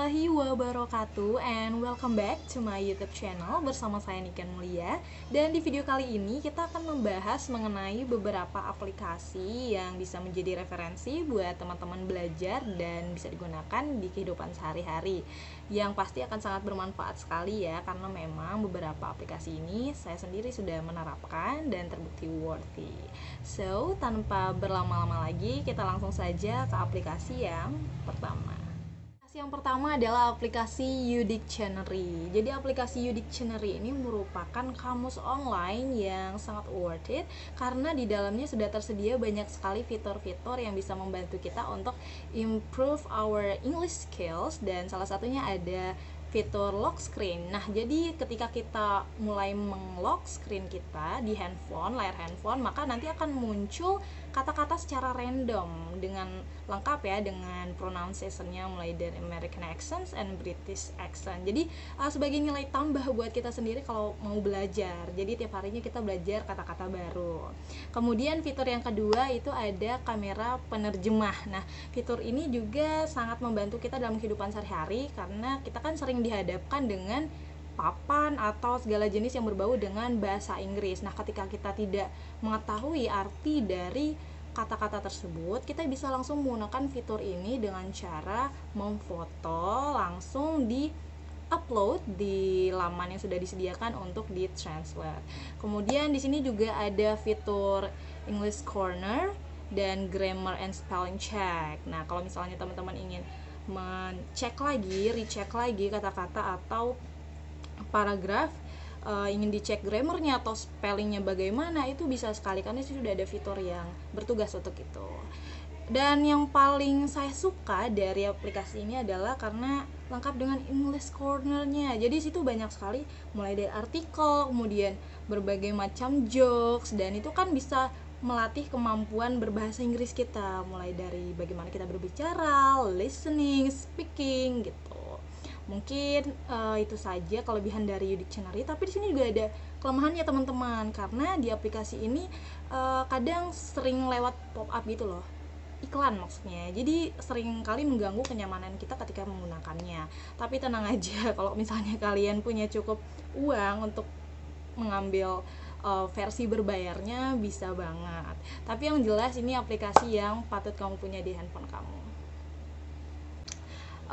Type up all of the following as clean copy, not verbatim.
warahmatullahi wabarakatuh, and welcome back to my YouTube channel bersama saya Niken Mulia. Dan di video kali ini kita akan membahas mengenai beberapa aplikasi yang bisa menjadi referensi buat teman-teman belajar dan bisa digunakan di kehidupan sehari-hari, yang pasti akan sangat bermanfaat sekali ya, karena memang beberapa aplikasi ini saya sendiri sudah menerapkan dan terbukti worthy. So, tanpa berlama-lama lagi, kita langsung saja ke aplikasi yang pertama. Yang pertama adalah aplikasi Udictionary. Jadi aplikasi Udictionary ini merupakan kamus online yang sangat worth it karena di dalamnya sudah tersedia banyak sekali fitur-fitur yang bisa membantu kita untuk improve our English skills, dan salah satunya ada fitur lock screen. Nah, jadi ketika kita mulai meng-lock screen kita di handphone, layar handphone, maka nanti akan muncul kata-kata secara random dengan lengkap ya, dengan pronunciation-nya mulai dari American accent and British accent. Jadi sebagai nilai tambah buat kita sendiri kalau mau belajar. Jadi tiap harinya kita belajar kata-kata baru. Kemudian fitur yang kedua itu ada kamera penerjemah. Nah, fitur ini juga sangat membantu kita dalam kehidupan sehari-hari karena kita kan sering dihadapkan dengan papan atau segala jenis yang berbau dengan bahasa Inggris. Nah, ketika kita tidak mengetahui arti dari kata-kata tersebut, kita bisa langsung menggunakan fitur ini dengan cara memfoto langsung di upload di laman yang sudah disediakan untuk di-translate. Kemudian di sini juga ada fitur English Corner dan Grammar and Spelling Check. Nah, kalau misalnya teman-teman ingin recheck lagi kata-kata atau paragraf, ingin dicek grammarnya atau spellingnya bagaimana, itu bisa sekali karena itu sudah ada fitur yang bertugas untuk itu. Dan yang paling saya suka dari aplikasi ini adalah karena lengkap dengan English Corner-nya. Jadi situ banyak sekali mulai dari artikel, kemudian berbagai macam jokes, dan itu kan bisa melatih kemampuan berbahasa Inggris kita, mulai dari bagaimana kita berbicara, listening, speaking gitu. Mungkin itu saja kelebihan dari Udictionary, tapi di sini juga ada kelemahannya teman-teman, karena di aplikasi ini kadang sering lewat pop up gitu loh, iklan maksudnya. Jadi sering kali mengganggu kenyamanan kita ketika menggunakannya. Tapi tenang aja, kalau misalnya kalian punya cukup uang untuk mengambil versi berbayarnya, bisa banget. Tapi yang jelas ini aplikasi yang patut kamu punya di handphone kamu.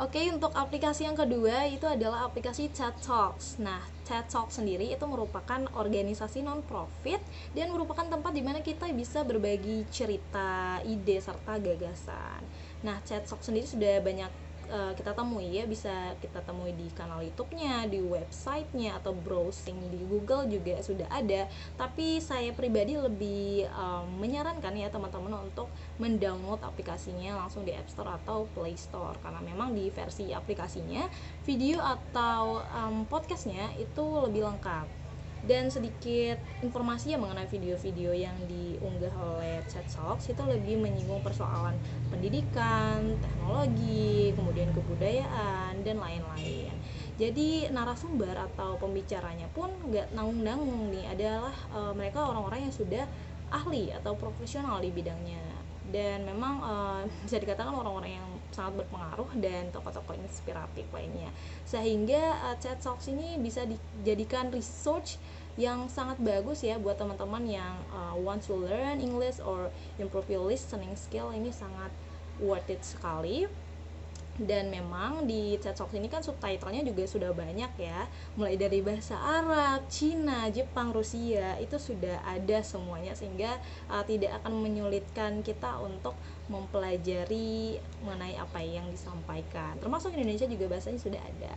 Oke, untuk aplikasi yang kedua itu adalah aplikasi TED Talks. Nah, TED Talks sendiri itu merupakan organisasi non-profit dan merupakan tempat di mana kita bisa berbagi cerita, ide, serta gagasan. Nah, TED Talks sendiri sudah banyak kita temui ya, bisa kita temui di kanal YouTube-nya, di website-nya, atau browsing di Google juga sudah ada. Tapi saya pribadi lebih menyarankan ya teman-teman untuk mendownload aplikasinya langsung di App Store atau Play Store, karena memang di versi aplikasinya video atau podcastnya itu lebih lengkap. Dan sedikit informasi ya mengenai video-video yang diunggah oleh TED Talks itu lebih menyinggung persoalan pendidikan, teknologi, kemudian kebudayaan, dan lain-lain. Jadi narasumber atau pembicaranya pun nggak nanggung-nanggung nih, adalah mereka orang-orang yang sudah ahli atau profesional di bidangnya, dan memang bisa dikatakan orang-orang yang sangat berpengaruh dan tokoh-tokoh inspiratif lainnya, sehingga TED Talks ini bisa dijadikan research yang sangat bagus ya buat teman-teman yang want to learn English or improve your listening skill. Ini sangat worth it sekali. Dan memang di TED Talks ini kan subtitlenya juga sudah banyak ya, mulai dari bahasa Arab, Cina, Jepang, Rusia, itu sudah ada semuanya, sehingga tidak akan menyulitkan kita untuk mempelajari mengenai apa yang disampaikan. Termasuk Indonesia juga bahasanya sudah ada.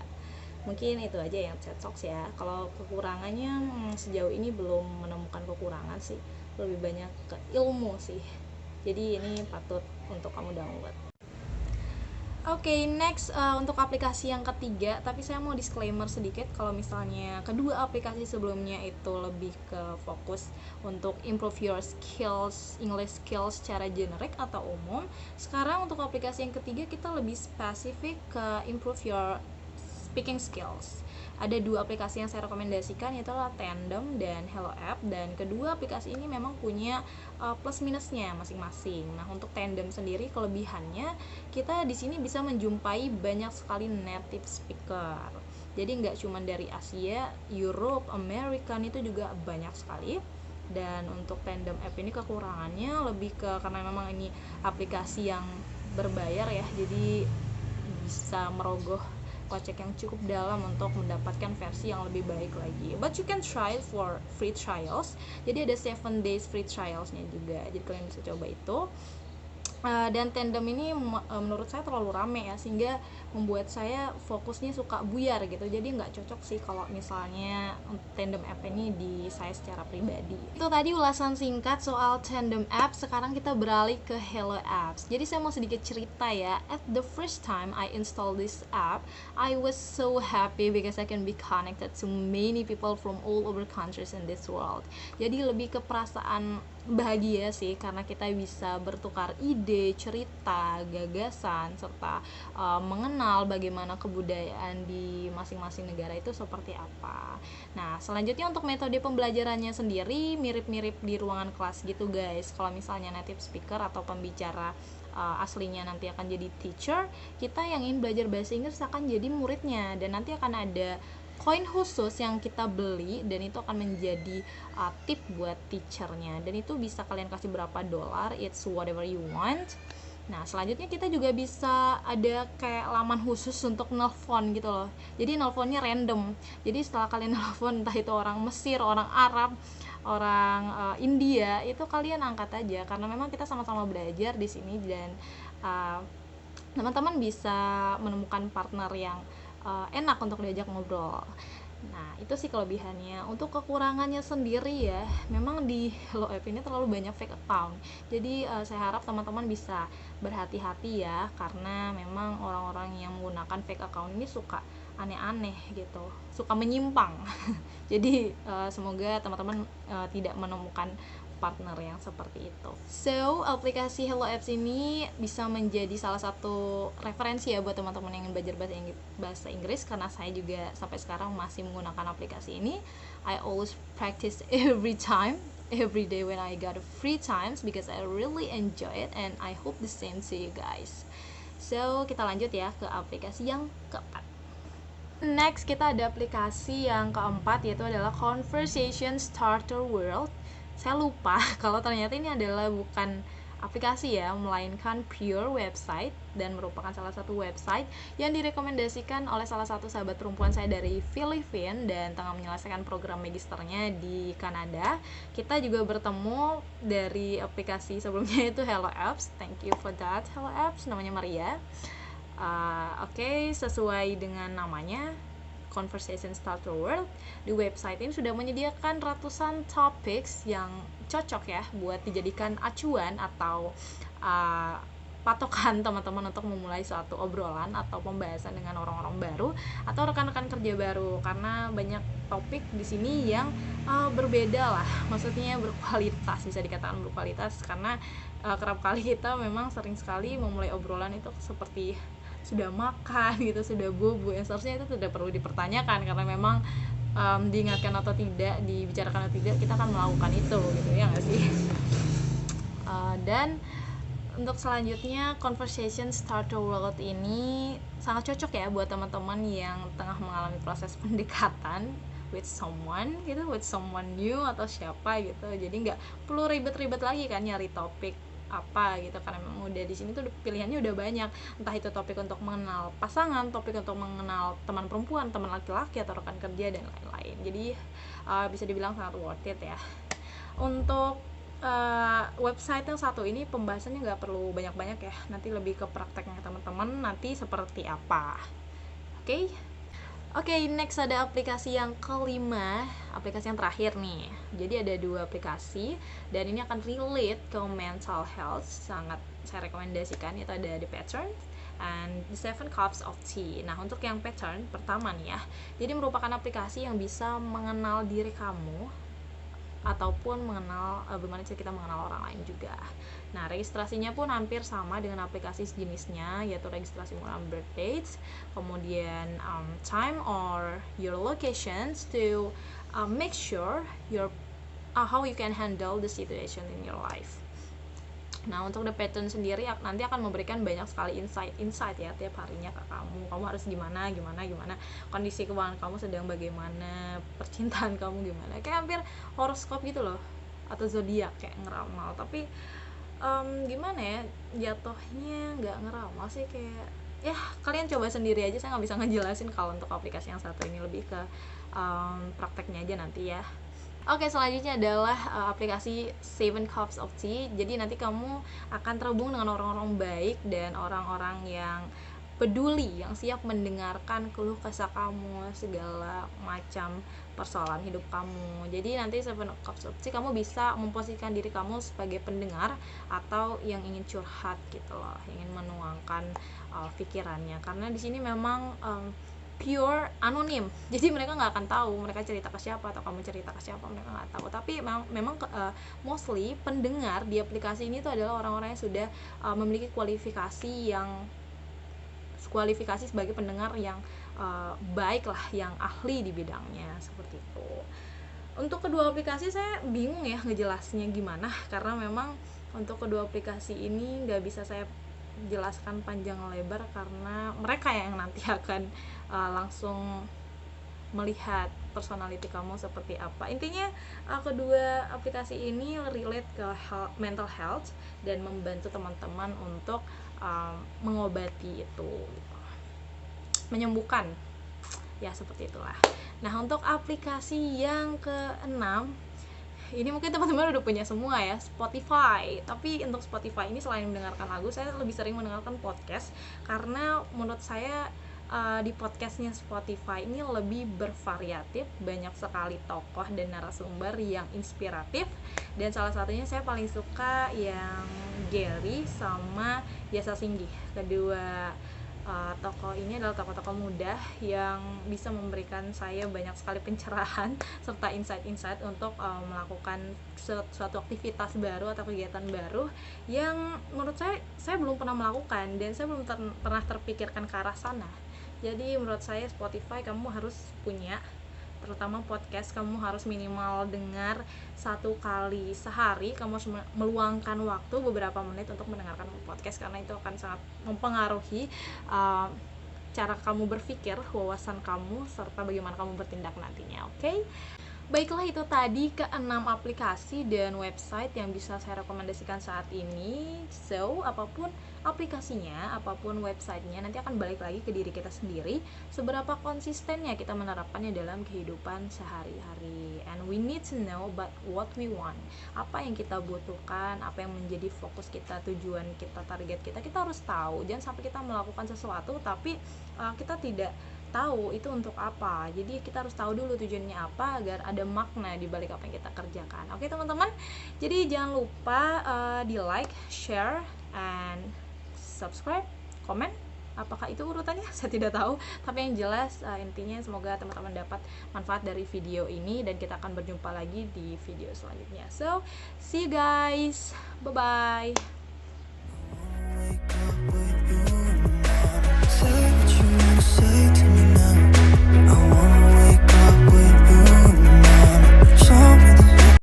Mungkin itu aja yang TED Talks ya. Kalau kekurangannya sejauh ini belum menemukan kekurangan sih, lebih banyak ke ilmu sih. Jadi ini patut untuk kamu download. Oke, next untuk aplikasi yang ketiga, tapi saya mau disclaimer sedikit kalau misalnya kedua aplikasi sebelumnya itu lebih ke fokus untuk improve your skills, English skills secara generik atau umum. Sekarang untuk aplikasi yang ketiga kita lebih spesifik ke improve your speaking skills. ada 2 aplikasi yang saya rekomendasikan, yaitu adalah Tandem dan Hello App. Dan kedua aplikasi ini memang punya plus minusnya masing-masing. Nah, untuk Tandem sendiri kelebihannya kita di sini bisa menjumpai banyak sekali native speaker. Jadi nggak cuma dari Asia, Europe, American, itu juga banyak sekali. Dan untuk Tandem App ini kekurangannya lebih ke karena memang ini aplikasi yang berbayar ya, jadi bisa merogoh kocek yang cukup dalam untuk mendapatkan versi yang lebih baik lagi. But you can try for free trials. Jadi ada 7 days free trialsnya juga. Jadi kalian bisa coba itu. Dan Tandem ini menurut saya terlalu rame ya, sehingga membuat saya fokusnya suka buyar gitu. Jadi nggak cocok sih kalau misalnya Tandem App ini di saya secara pribadi. Itu tadi ulasan singkat soal Tandem App. Sekarang kita beralih ke Hello Apps. Jadi saya mau sedikit cerita ya. At the first time I installed this app, I was so happy because I can be connected to many people from all over countries in this world. Jadi lebih ke perasaan bahagia sih, karena kita bisa bertukar ide, cerita, gagasan, serta mengenal bagaimana kebudayaan di masing-masing negara itu seperti apa. Nah, selanjutnya untuk metode pembelajarannya sendiri mirip-mirip di ruangan kelas gitu guys. Kalau misalnya native speaker atau pembicara aslinya nanti akan jadi teacher, kita yang ingin belajar bahasa Inggris akan jadi muridnya, dan nanti akan ada koin khusus yang kita beli, dan itu akan menjadi tip buat teachernya, dan itu bisa kalian kasih berapa dolar, it's whatever you want. Nah, selanjutnya kita juga bisa ada kayak laman khusus untuk nelpon gitu loh. Jadi nelponnya random. Jadi setelah kalian nelpon, entah itu orang Mesir, orang Arab, orang India, itu kalian angkat aja, karena memang kita sama-sama belajar di sini, dan teman-teman bisa menemukan partner yang enak untuk diajak ngobrol. Nah, itu sih kelebihannya. Untuk kekurangannya sendiri ya, memang di Hello App ini terlalu banyak fake account. Jadi saya harap teman-teman bisa berhati-hati ya, karena memang orang-orang yang menggunakan fake account ini suka aneh-aneh gitu, suka menyimpang. Jadi semoga teman-teman tidak menemukan partner yang seperti itu. So, aplikasi Hello Apps ini bisa menjadi salah satu referensi ya buat teman-teman yang ingin belajar bahasa Inggris, karena saya juga sampai sekarang masih menggunakan aplikasi ini. I always practice every day when I got free times because I really enjoy it, and I hope the same to you guys. So, kita lanjut ya ke aplikasi yang keempat. Next, kita ada aplikasi yang keempat, yaitu adalah Conversation Starter World. Saya lupa kalau ternyata ini adalah bukan aplikasi ya, melainkan pure website, dan merupakan salah satu website yang direkomendasikan oleh salah satu sahabat perempuan saya dari Filipina dan tengah menyelesaikan program magisternya di Kanada. Kita juga bertemu dari aplikasi sebelumnya, itu Hello Apps. Thank you for that, Hello Apps. Namanya Maria. Oke, sesuai dengan namanya, Conversation Starter World, di website ini sudah menyediakan ratusan topics yang cocok ya buat dijadikan acuan atau patokan teman-teman untuk memulai suatu obrolan atau pembahasan dengan orang-orang baru atau rekan-rekan kerja baru, karena banyak topik di sini yang berbeda lah, maksudnya berkualitas, bisa dikatakan berkualitas, karena kerap kali kita memang sering sekali memulai obrolan itu seperti sudah makan gitu, sudah bobo, yang seharusnya itu tidak perlu dipertanyakan, karena memang diingatkan atau tidak, dibicarakan atau tidak, kita akan melakukan itu gitu ya nggak sih. Dan untuk selanjutnya, Conversation Starter World ini sangat cocok ya buat teman-teman yang tengah mengalami proses pendekatan with someone gitu, with someone new atau siapa gitu. Jadi nggak perlu ribet-ribet lagi kan nyari topik apa gitu, karena memang udah di sini tuh pilihannya udah banyak, entah itu topik untuk mengenal pasangan, topik untuk mengenal teman perempuan, teman laki-laki atau rekan kerja dan lain-lain. Jadi bisa dibilang sangat worth it ya. Untuk website yang satu ini pembahasannya nggak perlu banyak-banyak ya, nanti lebih ke prakteknya teman-teman nanti seperti apa. Oke, next ada aplikasi yang kelima, aplikasi yang terakhir nih. Jadi ada 2 aplikasi, dan ini akan relate ke mental health, sangat saya rekomendasikan, yaitu ada The Pattern and The 7 Cups of Tea. Nah, untuk yang Pattern pertama nih ya, jadi merupakan aplikasi yang bisa mengenal diri kamu ataupun mengenal bagaimana cara kita mengenal orang lain juga. Nah, registrasinya pun hampir sama dengan aplikasi sejenisnya, yaitu registrasi menggunakan birth dates, kemudian time or your locations to make sure your how you can handle the situation in your life. Nah, untuk the pattern sendiri nanti akan memberikan banyak sekali insight ya tiap harinya ke kamu harus gimana, kondisi keuangan kamu sedang bagaimana, percintaan kamu gimana, kayak hampir horoskop gitu loh, atau zodiak kayak ngeramal. Tapi gimana ya, jatuhnya nggak ngeramal sih, kayak ya kalian coba sendiri aja, saya nggak bisa ngejelasin kalau untuk aplikasi yang satu ini, lebih ke prakteknya aja nanti ya. Oke, selanjutnya adalah aplikasi 7 Cups of Tea. Jadi nanti kamu akan terhubung dengan orang-orang baik dan orang-orang yang peduli, yang siap mendengarkan keluh kesah kamu, segala macam persoalan hidup kamu. Jadi nanti 7 Cups of Tea kamu bisa memposisikan diri kamu sebagai pendengar atau yang ingin curhat gitu loh, ingin menuangkan pikirannya. Karena di sini memang pure anonim, jadi mereka nggak akan tahu mereka cerita ke siapa atau kamu cerita ke siapa, mereka nggak tahu. Tapi memang mostly pendengar di aplikasi ini tuh adalah orang-orang yang sudah memiliki kualifikasi sebagai pendengar yang baik lah, yang ahli di bidangnya, seperti itu. Untuk kedua aplikasi saya bingung ya ngejelasnya gimana, karena memang untuk kedua aplikasi ini nggak bisa saya jelaskan panjang lebar karena mereka yang nanti akan langsung melihat personality kamu seperti apa. Intinya kedua aplikasi ini relate ke mental health dan membantu teman-teman untuk mengobati itu, menyembuhkan ya, seperti itulah. Nah, untuk aplikasi yang keenam ini mungkin teman-teman udah punya semua ya, Spotify. Tapi untuk Spotify ini selain mendengarkan lagu, saya lebih sering mendengarkan podcast, karena menurut saya di podcastnya Spotify ini lebih bervariatif, banyak sekali tokoh dan narasumber yang inspiratif, dan salah satunya saya paling suka yang Gary sama Yasa Singgih. Kedua tokoh ini adalah tokoh-tokoh muda yang bisa memberikan saya banyak sekali pencerahan serta insight-insight untuk melakukan suatu aktivitas baru atau kegiatan baru yang menurut saya belum pernah melakukan, dan saya belum pernah terpikirkan ke arah sana. Jadi menurut saya Spotify kamu harus punya, terutama podcast kamu harus minimal dengar 1 kali sehari. Kamu harus meluangkan waktu beberapa menit untuk mendengarkan podcast, karena itu akan sangat mempengaruhi cara kamu berpikir, wawasan kamu, serta bagaimana kamu bertindak nantinya. Oke? Baiklah, itu tadi ke-6 aplikasi dan website yang bisa saya rekomendasikan saat ini. So, apapun aplikasinya, apapun websitenya, nanti akan balik lagi ke diri kita sendiri, seberapa konsistennya kita menerapkannya dalam kehidupan sehari-hari. And we need to know about what we want, apa yang kita butuhkan, apa yang menjadi fokus kita, tujuan kita, target kita harus tahu. Jangan sampai kita melakukan sesuatu tapi kita tidak tahu itu untuk apa. Jadi kita harus tahu dulu tujuannya apa agar ada makna di balik apa yang kita kerjakan. Oke teman-teman, jadi jangan lupa di like, share, and subscribe, komen. Apakah itu urutannya? Saya tidak tahu. Tapi yang jelas intinya semoga teman-teman dapat manfaat dari video ini, dan kita akan berjumpa lagi di video selanjutnya. So, see you guys. Bye-bye.